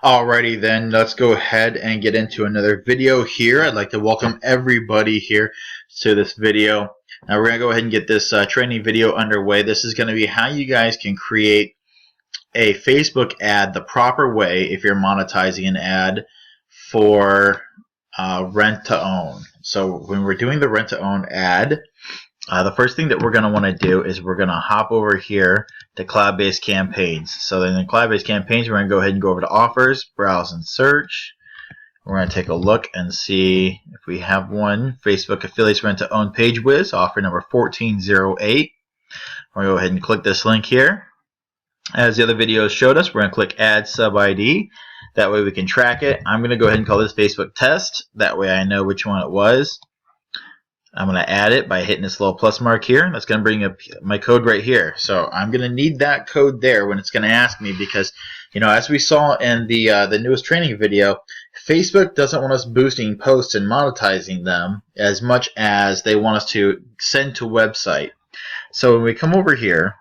Alrighty then, let's go ahead and get into another video here. I'd like to welcome everybody here to this video. Now we're going to go ahead and get this training video underway. This is going to be how you guys can create a Facebook ad the proper way if you're monetizing an ad for rent to own. So when we're doing the rent to own ad, the first thing that we're going to want to do is we're going to hop over here to cloud-based campaigns. So then in cloud-based campaigns, we're going to go ahead and go over to offers, browse and search. We're going to take a look and see if we have one. Facebook Affiliates Rent to Own PageWiz, offer number 1408. We're going to go ahead and click this link here. As the other videos showed us, we're going to click Add Sub ID. That way we can track it. I'm going to go ahead and call this Facebook Test. That way I know which one it was. I'm going to add it by hitting this little plus mark here. That's going to bring up my code right here. So I'm going to need that code there when it's going to ask me because, you know, as we saw in the newest training video, Facebook doesn't want us boosting posts and monetizing them as much as they want us to send to a website. So when we come over here,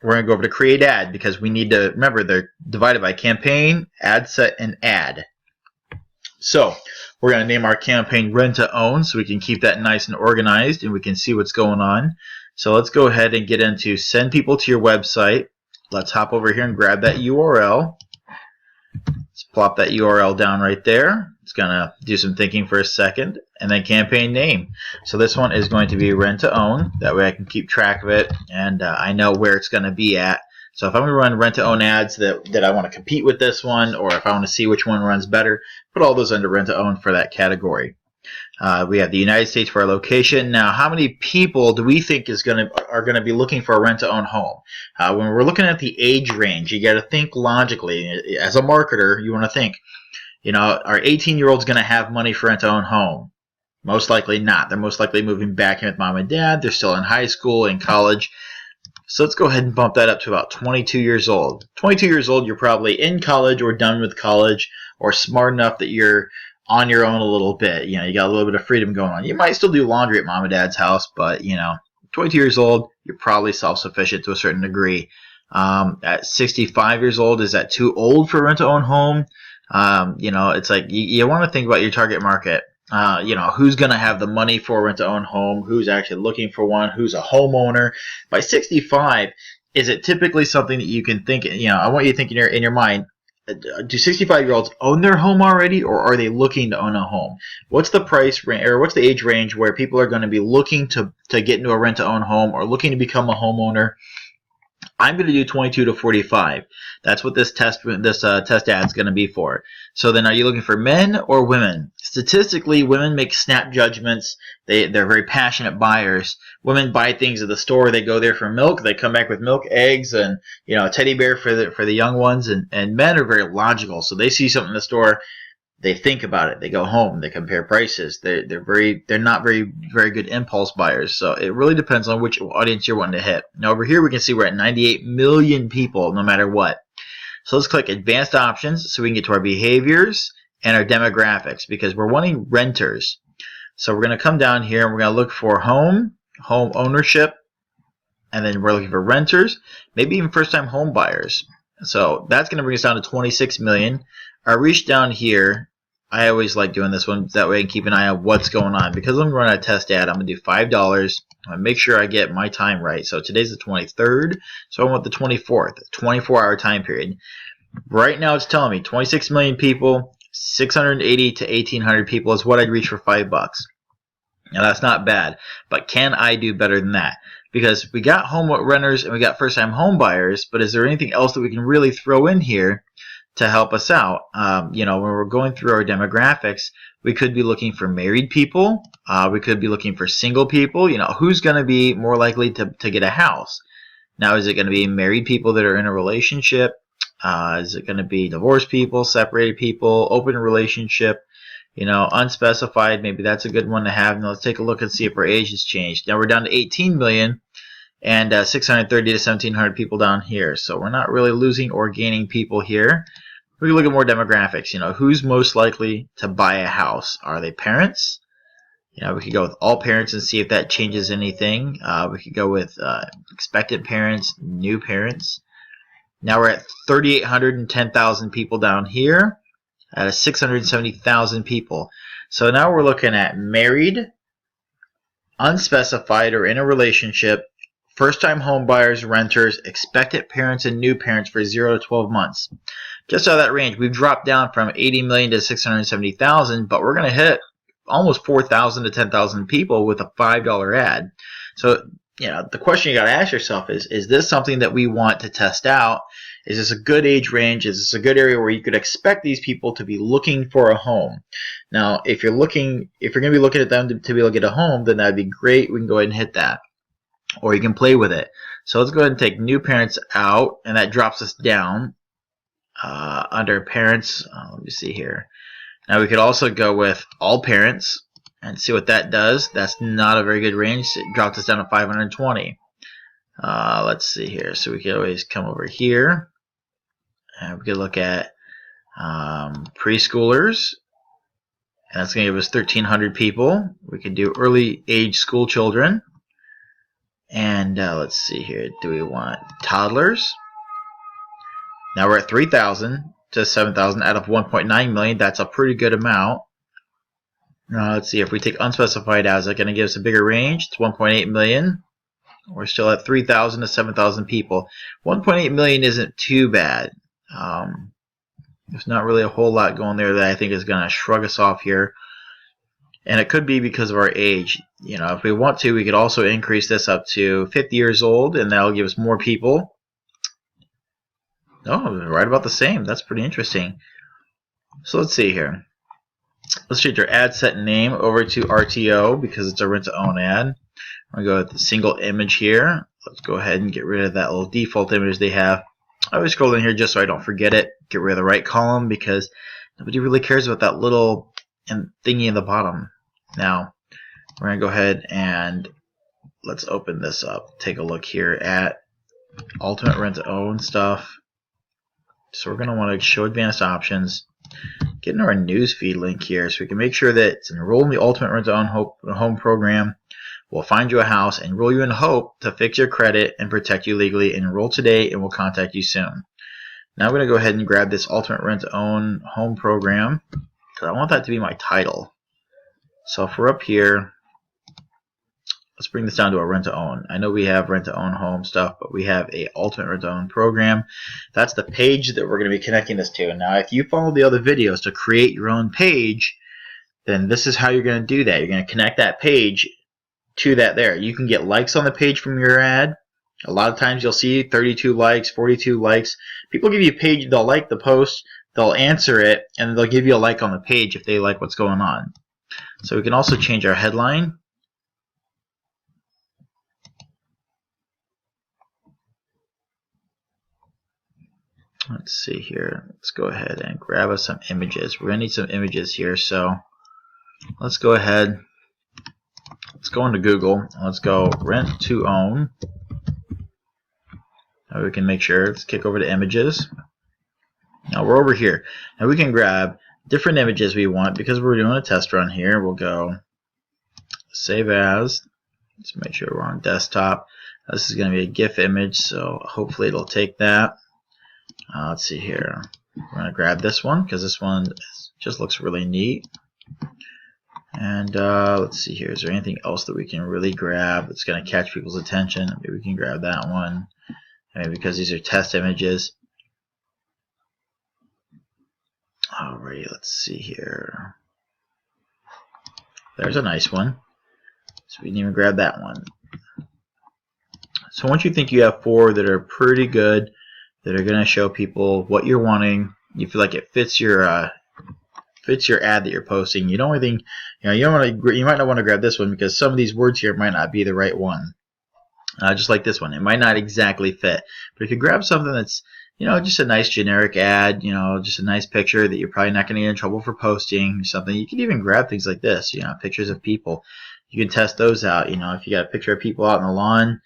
we're going to go over to create ad because we need to remember they're divided by campaign, ad set, and ad. So we're going to name our campaign Rent to Own so we can keep that nice and organized and we can see what's going on. So let's go ahead and get into send people to your website. Let's hop over here and grab that URL. Let's plop that URL down right there. It's going to do some thinking for a second. And then campaign name. So this one is going to be Rent to Own. That way I can keep track of it and I know where it's going to be at. So if I'm going to run rent to own ads that I want to compete with this one, or if I want to see which one runs better, put all those under rent to own for that category. We have the United States for our location. Now, how many people do we think are going to be looking for a rent to own home? When we're looking at the age range, you got to think logically. As a marketer, you want to think, you know, are 18-year-olds going to have money for rent to own home? Most likely not. They're most likely moving back in with mom and dad. They're still in high school, in college. So let's go ahead and bump that up to about 22 years old. 22 years old, you're probably in college or done with college or smart enough that you're on your own a little bit. You know, you got a little bit of freedom going on. You might still do laundry at mom and dad's house, but, you know, 22 years old, you're probably self-sufficient to a certain degree. At 65 years old, is that too old for a rent-to-own home? You know, it's like you want to think about your target market. You know, who's going to have the money for a rent-to-own home, who's actually looking for one, who's a homeowner. By 65, is it typically something that you can think, you know, I want you to think in your mind, do 65-year-olds own their home already, or are they looking to own a home? What's the price range, or what's the age range where people are going to be looking to get into a rent-to-own home or looking to become a homeowner? I'm going to do 22 to 45. That's what this test ad is going to be for. So then, are you looking for men or women? Statistically, women make snap judgments. They're very passionate buyers. Women buy things at the store. They go there for milk. They come back with milk, eggs, and, you know, a teddy bear for the young ones. And men are very logical. So they see something in the store. They think about it. They go home. They compare prices. They're not very good impulse buyers. So it really depends on which audience you're wanting to hit. Now over here we can see we're at 98 million people, no matter what. So let's click Advanced Options so we can get to our behaviors and our demographics because we're wanting renters. So we're going to come down here and we're going to look for home ownership, and then we're looking for renters, maybe even first-time home buyers. So that's going to bring us down to 26 million. Our reach down here, I always like doing this one. That way I can keep an eye on what's going on. Because I'm running a test ad, I'm going to do $5. I'm going to make sure I get my time right. So today's the 23rd, so I want the 24th, 24-hour time period. Right now it's telling me 26 million people, 680 to 1,800 people is what I'd reach for $5. Now that's not bad, but can I do better than that? Because we got home renters and we got first-time home buyers, but is there anything else that we can really throw in here to help us out? You know, when we're going through our demographics, we could be looking for married people. We could be looking for single people. You know, who's going to be more likely to get a house? Now, is it going to be married people that are in a relationship? Is it going to be divorced people, separated people, open relationship? You know, unspecified, maybe that's a good one to have. Now let's take a look and see if our age has changed. Now we're down to 18 million and 630 to 1,700 people down here. So we're not really losing or gaining people here. We can look at more demographics. You know, who's most likely to buy a house? Are they parents? You know, we could go with all parents and see if that changes anything. We could go with expectant parents, new parents. Now we're at 3,810,000 people down here out of 670,000 people. So now we're looking at married, unspecified or in a relationship, first-time home buyers, renters, expectant parents, and new parents for 0 to 12 months. Just out of that range, we've dropped down from 80 million to 670,000, but we're going to hit almost 4,000 to 10,000 people with a $5 ad. So, the question you got to ask yourself is this something that we want to test out? Is this a good age range? Is this a good area where you could expect these people to be looking for a home? Now, if you're going to be looking at them to be able to get a home, then that'd be great. We can go ahead and hit that, or you can play with it. So let's go ahead and take new parents out, and that drops us down under parents. Let me see here. Now we could also go with all parents and see what that does. That's not a very good range. It dropped us down to 520. Let's see here. So we could always come over here and we could look at preschoolers. And that's going to give us 1,300 people. We could do early age school children. And let's see here. Do we want toddlers? Now we're at 3,000 to 7,000 out of 1.9 million. That's a pretty good amount. Let's see, if we take unspecified out, is that going to give us a bigger range? It's 1.8 million. We're still at 3,000 to 7,000 people. 1.8 million isn't too bad. There's not really a whole lot going there that I think is going to shrug us off here. And it could be because of our age. If we want to, we could also increase this up to 50 years old, and that'll give us more people. Oh, right about the same. That's pretty interesting. So let's see here. Let's change our ad set name over to RTO because it's a rent-to-own ad. I'm going to go with the single image here. Let's go ahead and get rid of that little default image they have. I always scroll in here just so I don't forget it. Get rid of the right column because nobody really cares about that little thingy in the bottom. Now, we're going to go ahead and let's open this up. Take a look here at Ultimate Rent-to-Own stuff. So we're going to want to show advanced options. Get into our newsfeed link here so we can make sure that it's enroll in the Ultimate Rent-to-Own Home program. We'll find you a house, enroll you in Hope to fix your credit and protect you legally. Enroll today and we'll contact you soon. Now I'm going to go ahead and grab this Ultimate Rent-to-Own Home program because I want that to be my title. So if we're up here, let's bring this down to a rent-to-own. I know we have rent-to-own home stuff, but we have a Ultimate Rent-to-Own program. That's the page that we're going to be connecting this to. Now, if you follow the other videos to create your own page, then this is how you're going to do that. You're going to connect that page to that there. You can get likes on the page from your ad. A lot of times you'll see 32 likes, 42 likes. People give you a page, they'll like the post, they'll answer it, and they'll give you a like on the page if they like what's going on. So we can also change our headline. Let's see here. Let's go ahead and grab us some images. We're going to need some images here, so let's go ahead. Let's go into Google. And let's go rent to own. Now we can make sure. Let's kick over to images. Now we're over here. Now we can grab different images we want because we're doing a test run here. We'll go save as. Let's make sure we're on desktop. This is going to be a GIF image, so hopefully it'll take that. Let's see here. We're going to grab this one because this one just looks really neat. And let's see here. Is there anything else that we can really grab that's going to catch people's attention? Maybe we can grab that one. Maybe because these are test images. Alright, let's see here. There's a nice one. So we didn't even grab that one. So once you think you have 4 that are pretty good, that are going to show people what you're wanting, you feel like it fits your ad that you're posting. You don't think, you might not want to grab this one because some of these words here might not be the right one. Just like this one, it might not exactly fit. But if you grab something that's, just a nice generic ad, just a nice picture that you're probably not going to get in trouble for posting or something. You can even grab things like this, pictures of people. You can test those out. If you got a picture of people out in the lawn,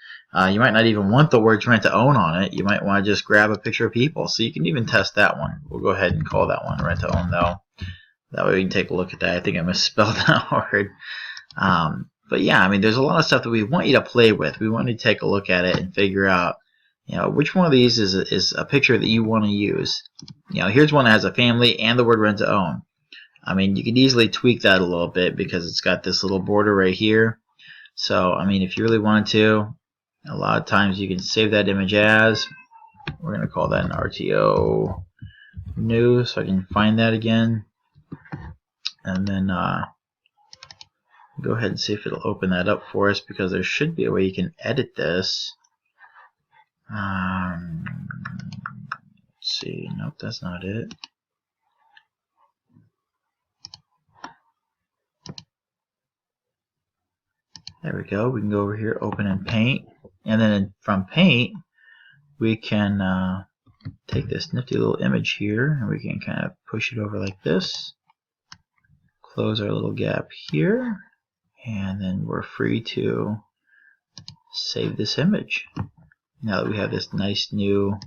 you might not even want the words rent to own on it. You might want to just grab a picture of people. So you can even test that one. We'll go ahead and call that one rent to own though. That way we can take a look at that. I think I misspelled that word. But yeah, there's a lot of stuff that we want you to play with. We want you to take a look at it and figure out, you know, which one of these is a picture that you want to use. You know, here's one that has a family and the word rent to own. I mean, you could easily tweak that a little bit because it's got this little border right here. So, I mean, if you really wanted to, a lot of times you can save that image as, we're going to call that an RTO new, so I can find that again. And then go ahead and see if it'll open that up for us, because there should be a way you can edit this. Let's see. Nope, that's not it. There we go. We can go over here, open in Paint, and then from Paint we can take this nifty little image here and we can kind of push it over like this, close our little gap here, and then we're free to save this image. Now that we have this nice new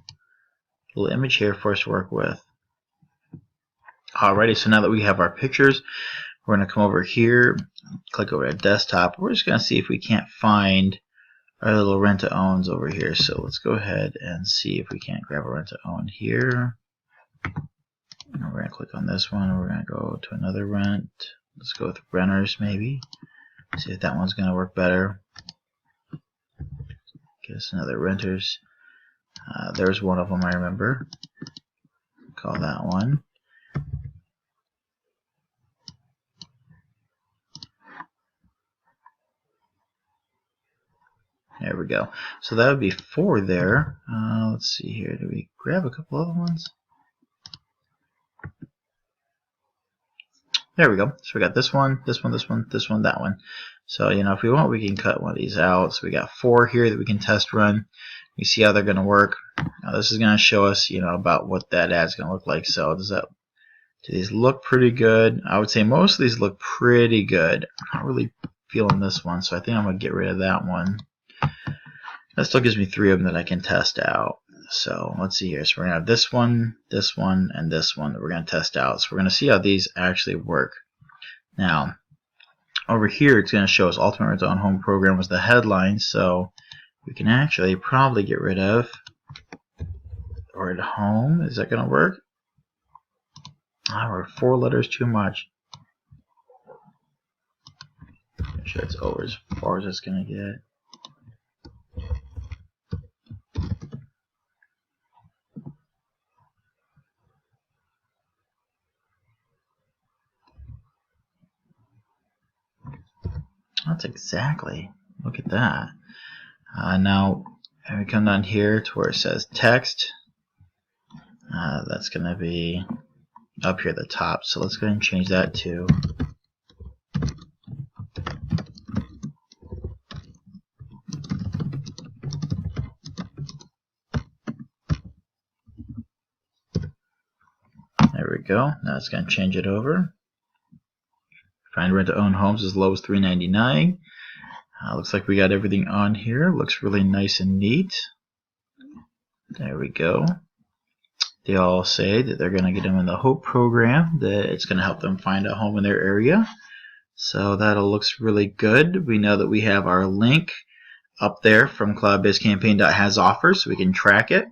little image here for us to work with. Alrighty, so now that we have our pictures, we're going to come over here, click over at desktop. We're just going to see if we can't find our little rent to owns over here. So let's go ahead and see if we can't grab a rent to own here. And we're going to click on this one. We're going to go to another rent. Let's go with renters maybe. See if that one's going to work better. Guess another renters. There's one of them I remember. Call that one. There we go. So that would be 4 there. Let's see here. Do we grab a couple other ones? There we go. So we got this one, this one, this one, this one, that one. So, you know, if we want, we can cut one of these out. So we got 4 here that we can test run. We see how they're going to work. Now this is going to show us, you know, about what that ad's going to look like. So do these look pretty good? I would say most of these look pretty good. I'm not really feeling this one, so I think I'm going to get rid of that one. That still gives me 3 of them that I can test out. So let's see here. So we're going to have this one, and this one that we're going to test out. So we're going to see how these actually work. Now, over here it's going to show us Ultimate Rent to Own Home Program was the headline. So we can actually probably get rid of or at home. Is that going to work? We're 4 letters too much. Make sure it's over as far as it's going to get. That's exactly. Look at that. Now, we come down here to where it says text. That's going to be up here at the top. So let's go ahead and change that to there we go. Now it's going to change it over. Find rent to own homes as low as $3.99. Looks like we got everything on here. Looks really nice and neat. There we go. They all say that they're going to get them in the HOPE program, that it's going to help them find a home in their area. So that looks really good. We know that we have our link up there from cloudbasecampaign.has offers, so we can track it.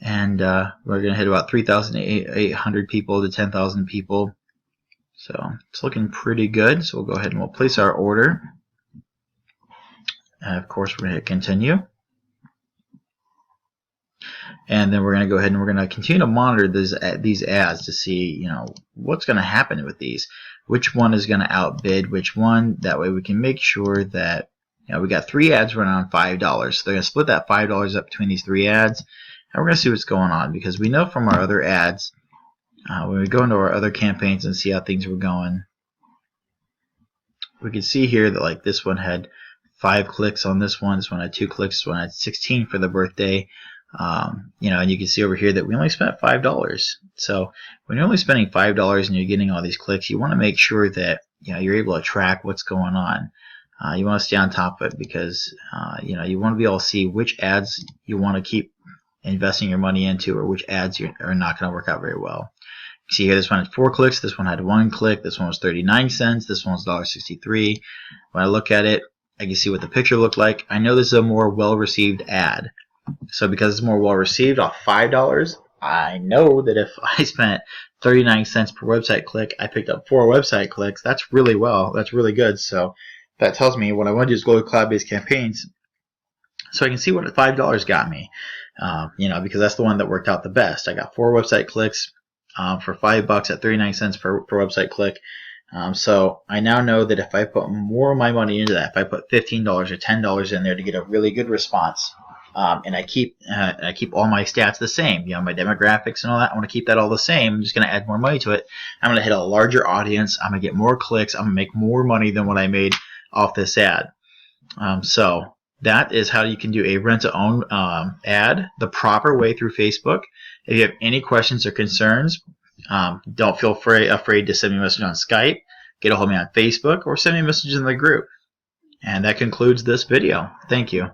And we're going to hit about 3,800 people to 10,000 people. So it's looking pretty good. So we'll go ahead and we'll place our order. And of course we're going to hit continue. And then we're going to go ahead and we're going to continue to monitor these ads to see, you know, what's going to happen with these. Which one is going to outbid which one. That way we can make sure that, you know, we got 3 ads running on $5. So they're going to split that $5 up between these 3 ads. And we're going to see what's going on, because we know from our other ads, when we go into our other campaigns and see how things were going, we can see here that like this one had 5 clicks on this one had 2 clicks, this one had 16 for the birthday. You know, and you can see over here that we only spent $5. So when you're only spending $5 and you're getting all these clicks, you want to make sure that, you know, you're able to track what's going on. You want to stay on top of it, because you know, you want to be able to see which ads you want to keep investing your money into, or which ads are not going to work out very well. See here, this one had 4 clicks, this one had 1 click, this one was 39 cents, this one was $1.63. When I look at it, I can see what the picture looked like. I know this is a more well-received ad. So because it's more well received off $5, I know that if I spent 39 cents per website click, I picked up 4 website clicks. That's really well. That's really good. So that tells me what I want to do is go to cloud-based campaigns, so I can see what $5 got me. Because that's the one that worked out the best. I got 4 website clicks for $5 at 39 cents per website click. So I now know that if I put more of my money into that, if I put $15 or $10 in there to get a really good response, and I keep all my stats the same, my demographics and all that, I want to keep that all the same. I'm just going to add more money to it. I'm going to hit a larger audience. I'm going to get more clicks. I'm going to make more money than what I made off this ad. So that is how you can do a rent-to-own ad the proper way through Facebook. If you have any questions or concerns, don't feel afraid to send me a message on Skype, get a hold of me on Facebook, or send me a message in the group. And that concludes this video. Thank you.